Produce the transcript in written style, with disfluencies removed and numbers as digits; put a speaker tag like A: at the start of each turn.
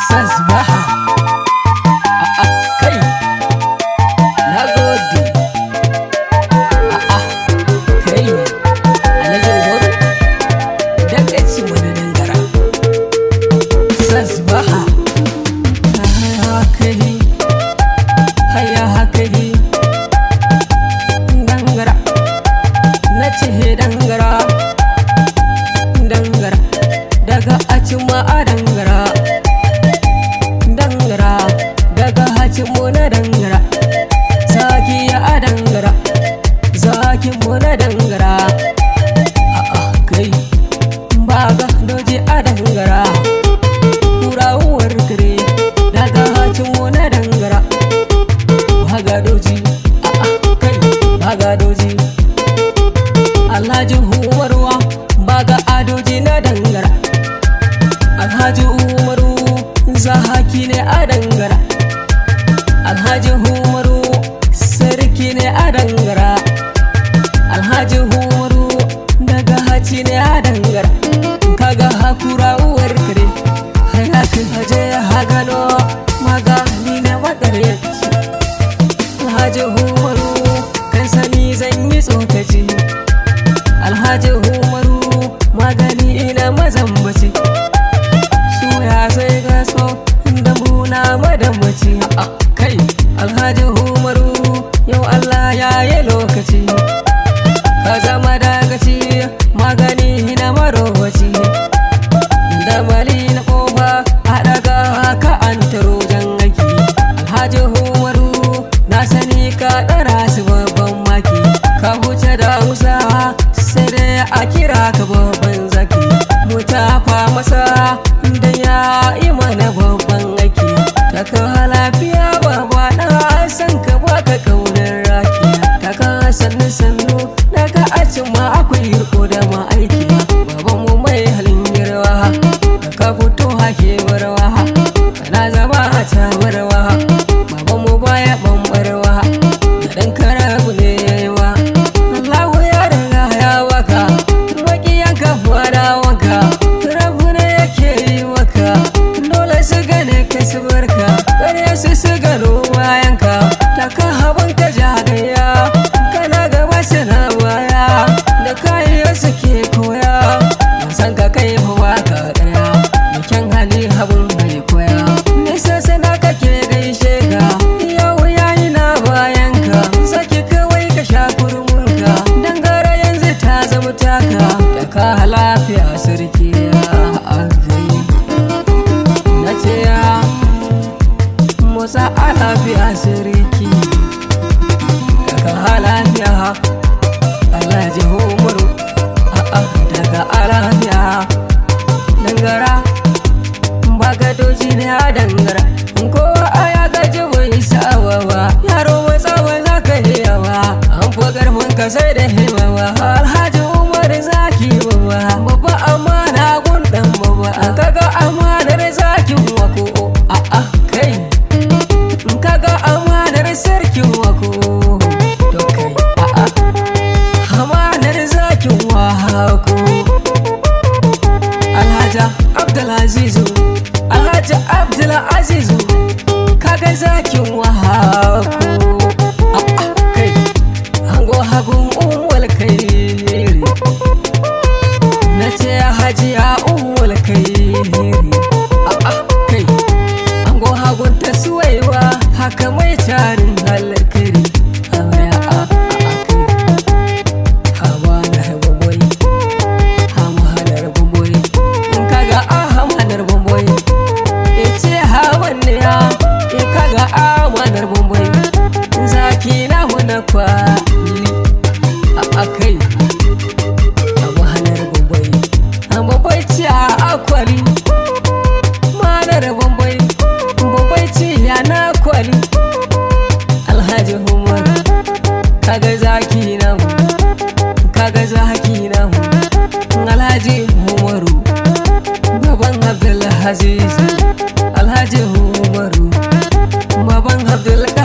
A: Sasbaha kai na gode kai Alhaji Umaru da kaci wani dangara Sasbaha haya kai dangara na ce dangara daga acima a dangara daga hacimu na dangara zaki ya a dangara zakin mu na dangara kai baga doji a dangara kurawar kare daga hacimu na dangara baga doji kai baga doji Alhaji Umaruwa baga adoji na dangara Alhaji Umaru zahaki ne a dangara Alhaji Umaru sarki ne a dangara Alhaji Umaru daga haci ne a dangara kaga hakura uwar kare hayakin haje ya gano magani na makaryaci Alhaji Umaru kan sani zan yi tsokaci Alhaji Umaru magani ina mazambaci suya sai gaso da muna madambaci kai Alhaji Umaru yau Allah ya yi lokaci ka zama dagaci magani na marowaci da mali na kofa a daga ka an taro jan aiki Alhaji Umaru na sani ka dara su babban maki ka huce da musa sai dai a kira ka babban zaki mu tafa masa da ya yi mana babban aiki ta ka lafiya baba na san ka baka kaunar rakiya ta ka sannu sannu daga acima akwai riko da ma'aiki baban mu mai halin girwa ka fito hake barwa kana zama a tabarwa baban mu baya bambarwa da dan karabu ne yayiwa Allahu ya riga ya waka makiyanka fara waka rabu ne yake yi waka dole su gane ka su barka kare su gano bayanka ta ka haban ka jagaya kana gaba suna baya da kayan suke koya san ka kai hawa ka karya da kyan hali habun mai koya nisa sana kake gaishe ka yau yayi na bayanka saki kawai ka sha kurmunka dangara yanzu ta zama taka da ka lafiya sarki na ce ya musa a lafiya sarki da ka lafiya Alhaji Umaru daga alafiya dangara baga doji ne a dangara kowa a ya gaji bai sawa ba yaro matsa ba za ka yawa an fi karfin ka sai da himawa Alhaji Umar zaki baba babba amana gundan baba kaga amanar zakin wako kai kaga amanar sarkin wako to kai amanar zakin wako Alhaji Abdulazizu kaga zakin wako kai hango hagun umwal kairi na ce hajiya umwal kairi kai hango hagun ta suwaiwa haka mai tarin halakari zaki na wani kwali kai abu hanar bambai bambai ce a akwali manar bambai ce ya na kwali Alhaji Umar kaga zaki na Alhaji Umaru baban Abdulaziz Alhaji Umaru baban Abdulaziz